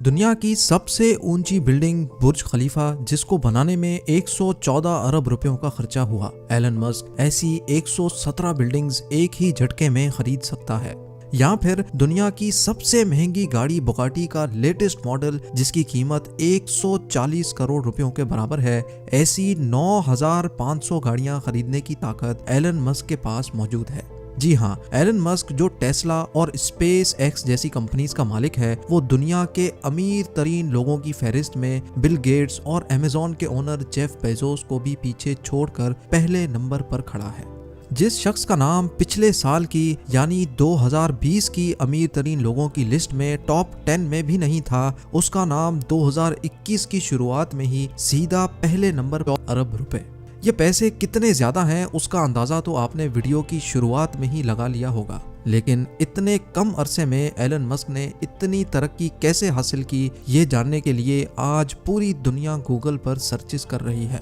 दुनिया की सबसे ऊंची बिल्डिंग बुर्ज खलीफा, जिसको बनाने में 114 अरब रुपयों का खर्चा हुआ, एलन मस्क ऐसी 117 बिल्डिंग्स एक ही झटके में खरीद सकता है। या फिर दुनिया की सबसे महंगी गाड़ी बुगाटी का लेटेस्ट मॉडल, जिसकी कीमत 140 करोड़ रुपयों के बराबर है, ऐसी 9500 गाड़ियां खरीदने की ताकत एलन मस्क के पास मौजूद है। जी हाँ, एलन मस्क जो टेस्ला और स्पेस एक्स जैसी कंपनीज का मालिक है, वो दुनिया के अमीर तरीन लोगों की फहरिस्त में बिल गेट्स और अमेज़न के ओनर जेफ बेजोस को भी पीछे छोड़कर पहले नंबर पर खड़ा है। जिस शख्स का नाम पिछले साल की यानी 2020 की अमीर तरीन लोगों की लिस्ट में टॉप 10 में भी नहीं था, उसका नाम 2021 की शुरुआत में ही सीधा पहले नंबर पर अरब रुपए। ये पैसे कितने ज्यादा हैं उसका अंदाजा तो आपने वीडियो की शुरुआत में ही लगा लिया होगा। लेकिन इतने कम अरसे में एलन मस्क ने इतनी तरक्की कैसे हासिल की, ये जानने के लिए आज पूरी दुनिया गूगल पर सर्चेस कर रही है।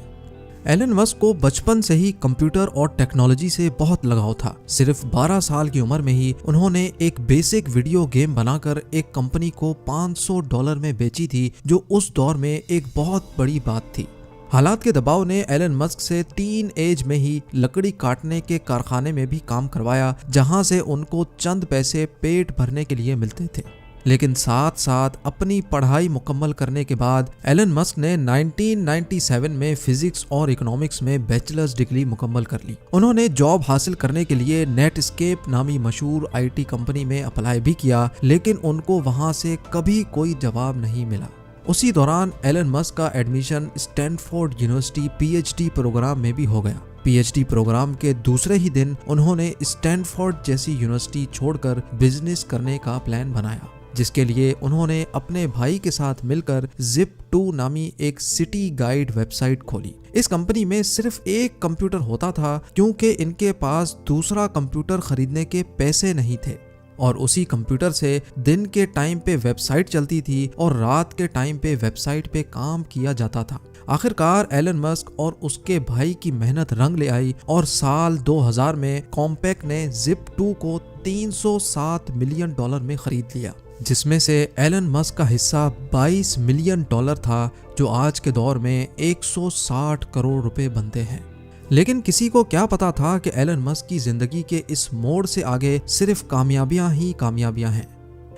एलन मस्क को बचपन से ही कंप्यूटर और टेक्नोलॉजी से बहुत लगाव था। सिर्फ 12 साल की उम्र में ही उन्होंने एक बेसिक वीडियो गेम बनाकर एक कंपनी को $500 में बेची थी, जो उस दौर में एक बहुत बड़ी बात थी। हालात के दबाव ने एलन मस्क से टीन एज में ही लकड़ी काटने के कारखाने में भी काम करवाया, जहां से उनको चंद पैसे पेट भरने के लिए मिलते थे। लेकिन साथ साथ अपनी पढ़ाई मुकम्मल करने के बाद एलन मस्क ने 1997 में फिजिक्स और इकोनॉमिक्स में बैचलर्स डिग्री मुकम्मल कर ली। उन्होंने जॉब हासिल करने के लिए नेटस्केप नामी मशहूर आईटी कंपनी में अप्लाई भी किया, लेकिन उनको वहां से कभी कोई जवाब नहीं मिला। उसी दौरान एलन मस्क का admission Stanford University PhD program में भी हो गया। पीएचडी प्रोग्राम के दूसरे ही दिन उन्होंने स्टैनफोर्ड जैसी यूनिवर्सिटी छोड़कर बिजनेस करने का प्लान बनाया, जिसके लिए उन्होंने अपने भाई के साथ मिलकर Zip2 नामी एक सिटी गाइड वेबसाइट खोली। इस कंपनी में सिर्फ एक कंप्यूटर होता था, क्योंकि इनके पास दूसरा कंप्यूटर खरीदने के पैसे नहीं थे, और उसी कंप्यूटर से दिन के टाइम पे वेबसाइट चलती थी और रात के टाइम पे वेबसाइट पे काम किया जाता था। आखिरकार एलन मस्क और उसके भाई की मेहनत रंग ले आई और साल 2000 में कॉम्पैक ने Zip2 को $307 मिलियन में खरीद लिया, जिसमें से एलन मस्क का हिस्सा $22 मिलियन था, जो आज के दौर में 160 करोड़ रुपए बनते हैं। लेकिन किसी को क्या पता था कि एलन मस्क की जिंदगी के इस मोड़ से आगे सिर्फ कामयाबियां ही कामयाबियां हैं।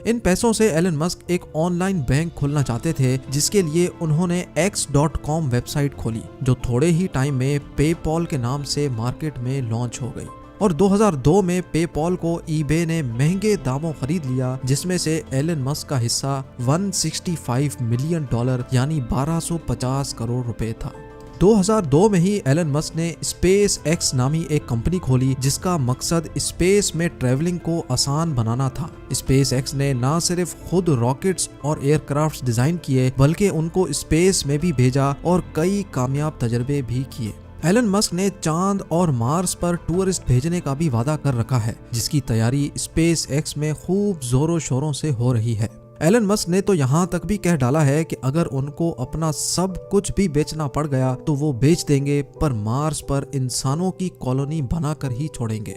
इन पैसों से एलन मस्क एक ऑनलाइन बैंक खोलना चाहते थे, जिसके लिए उन्होंने X.com वेबसाइट खोली, जो थोड़े ही टाइम में पेपॉल के नाम से मार्केट में लॉन्च हो गई। और 2002 में पेपॉल को ईबे ने महंगे दामों खरीद लिया, जिसमें से एलन मस्क का हिस्सा $165 मिलियन यानी 1250 करोड़ रुपए था। 2002 में ही एलन मस्क ने स्पेस एक्स नामी एक कंपनी खोली, जिसका मकसद स्पेस में ट्रैवलिंग को आसान बनाना था। स्पेस एक्स ने न सिर्फ खुद रॉकेट्स और एयरक्राफ्ट डिजाइन किए, बल्कि उनको स्पेस में भी भेजा और कई कामयाब तजर्बे भी किए। एलन मस्क ने चांद और मार्स पर टूरिस्ट भेजने का भी वादा कर रखा है, जिसकी तैयारी स्पेस एक्स में खूब जोरों शोरों से हो रही है। एलन मस्क ने तो यहाँ तक भी कह डाला है कि अगर उनको अपना सब कुछ भी बेचना पड़ गया तो वो बेच देंगे, पर मार्स पर इंसानों की कॉलोनी बनाकर ही छोड़ेंगे।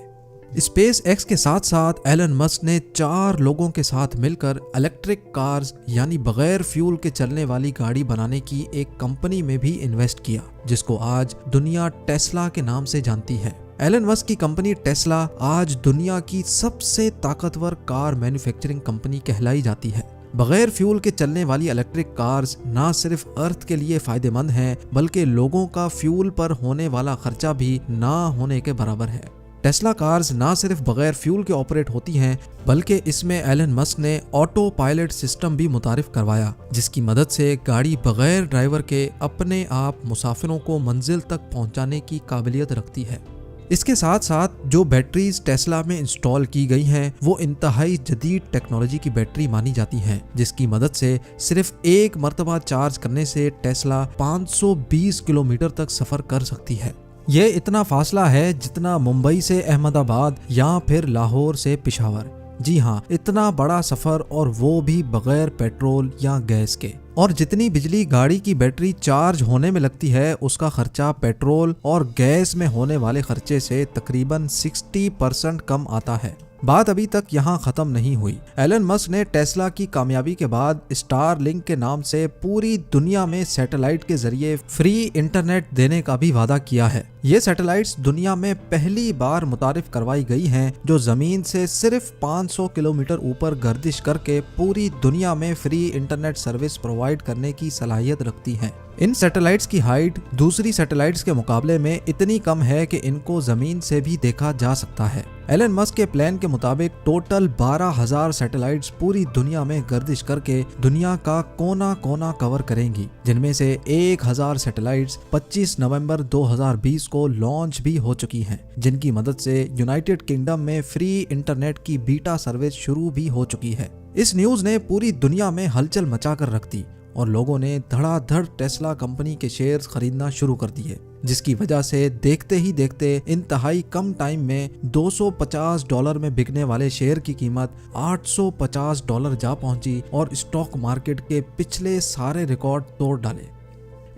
स्पेस एक्स के साथ साथ एलन मस्क ने 4 लोगों के साथ मिलकर इलेक्ट्रिक कार्स यानी बगैर फ्यूल के चलने वाली गाड़ी बनाने की एक कंपनी में भी इन्वेस्ट किया, जिसको आज दुनिया टेस्ला के नाम से जानती है। एलन मस्क की कंपनी टेस्ला आज दुनिया की सबसे ताकतवर कार मैन्युफैक्चरिंग कंपनी कहलाई जाती है। बगैर फ्यूल के चलने वाली इलेक्ट्रिक कार्स ना सिर्फ अर्थ के लिए फायदेमंद हैं, बल्कि लोगों का फ्यूल पर होने वाला खर्चा भी ना होने के बराबर है। टेस्ला कार्स ना सिर्फ बगैर फ्यूल के ऑपरेट होती हैं, बल्कि इसमें एलन मस्क ने ऑटो पायलट सिस्टम भी मुतारिफ करवाया, जिसकी मदद से गाड़ी बगैर ड्राइवर के अपने आप मुसाफिरों को मंजिल तक पहुंचाने की काबिलियत रखती है। इसके साथ साथ जो बैटरीज टेस्ला में इंस्टॉल की गई हैं, वो इंतहाई जदीद टेक्नोलॉजी की बैटरी मानी जाती हैं, जिसकी मदद से सिर्फ एक मरतबा चार्ज करने से टेस्ला 520 किलोमीटर तक सफर कर सकती है। ये इतना फासला है जितना मुंबई से अहमदाबाद या फिर लाहौर से पेशावर। जी हाँ, इतना बड़ा सफर, और वो भी बगैर पेट्रोल या गैस के। और जितनी बिजली गाड़ी की बैटरी चार्ज होने में लगती है, उसका खर्चा पेट्रोल और गैस में होने वाले खर्चे से तकरीबन 60% कम आता है। बात अभी तक यहाँ खत्म नहीं हुई। एलन मस्क ने टेस्ला की कामयाबी के बाद स्टारलिंक के नाम से पूरी दुनिया में सैटेलाइट के जरिए फ्री इंटरनेट देने का भी वादा किया है। ये सैटेलाइट्स दुनिया में पहली बार मुतारिफ करवाई गई हैं, जो जमीन से सिर्फ 500 किलोमीटर ऊपर गर्दिश करके पूरी दुनिया में फ्री इंटरनेट सर्विस प्रोवाइड करने की सलाहियत रखती हैं। इन सैटेलाइट्स की हाइट दूसरी सैटेलाइट्स के मुकाबले में इतनी कम है कि इनको जमीन से भी देखा जा सकता है। एलन मस्क के प्लान के मुताबिक टोटल 12,000 सैटेलाइट्स पूरी दुनिया में गर्दिश करके दुनिया का कोना कोना कवर करेंगी, जिनमें से 1,000 सैटेलाइट्स 25 नवंबर 2020 को लॉन्च भी हो चुकी हैं, जिनकी मदद से यूनाइटेड किंगडम में फ्री इंटरनेट की बीटा सर्विस शुरू भी हो चुकी है। इस न्यूज ने पूरी दुनिया में हलचल मचा कर रख दी और लोगों ने धड़ाधड़ टेस्ला कंपनी के शेयर्स खरीदना शुरू कर दिए, जिसकी वजह से देखते ही देखते इंतहाई कम टाइम में $250 में बिकने वाले शेयर की कीमत $850 जा पहुंची और स्टॉक मार्केट के पिछले सारे रिकॉर्ड तोड़ डाले।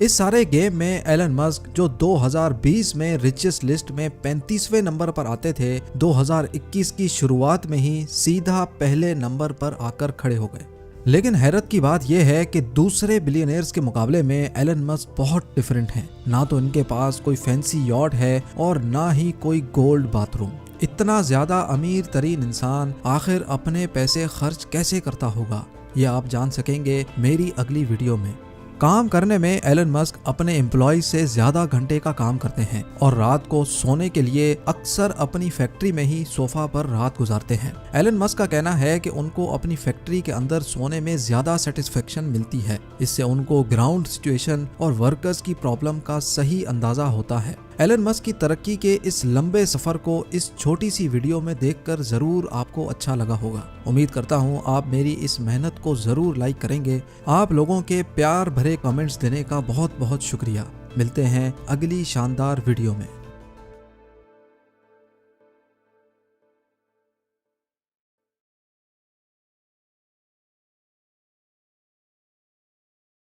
इस सारे गेम में एलन मस्क, जो 2020 में रिचेस्ट लिस्ट में 35वें नंबर पर आते थे, 2021 की शुरुआत में ही सीधा पहले नंबर पर आकर खड़े हो गए। लेकिन हैरत की बात यह है कि दूसरे बिलियनियर्स के मुकाबले में एलन मस्क बहुत डिफरेंट हैं। ना तो इनके पास कोई फैंसी यॉट है और ना ही कोई गोल्ड बाथरूम। इतना ज्यादा अमीर तरीन इंसान आखिर अपने पैसे खर्च कैसे करता होगा, ये आप जान सकेंगे मेरी अगली वीडियो में। काम करने में एलन मस्क अपने एम्प्लॉय से ज्यादा घंटे का काम करते हैं और रात को सोने के लिए अक्सर अपनी फैक्ट्री में ही सोफा पर रात गुजारते हैं। एलन मस्क का कहना है कि उनको अपनी फैक्ट्री के अंदर सोने में ज्यादा सेटिस्फेक्शन मिलती है। इससे उनको ग्राउंड सिचुएशन और वर्कर्स की प्रॉब्लम का सही अंदाजा होता है। एलन मस्क की तरक्की के इस लंबे सफर को इस छोटी सी वीडियो में देखकर जरूर आपको अच्छा लगा होगा। उम्मीद करता हूँ आप मेरी इस मेहनत को जरूर लाइक करेंगे। आप लोगों के प्यार भरे कमेंट्स देने का बहुत बहुत शुक्रिया। मिलते हैं अगली शानदार वीडियो में।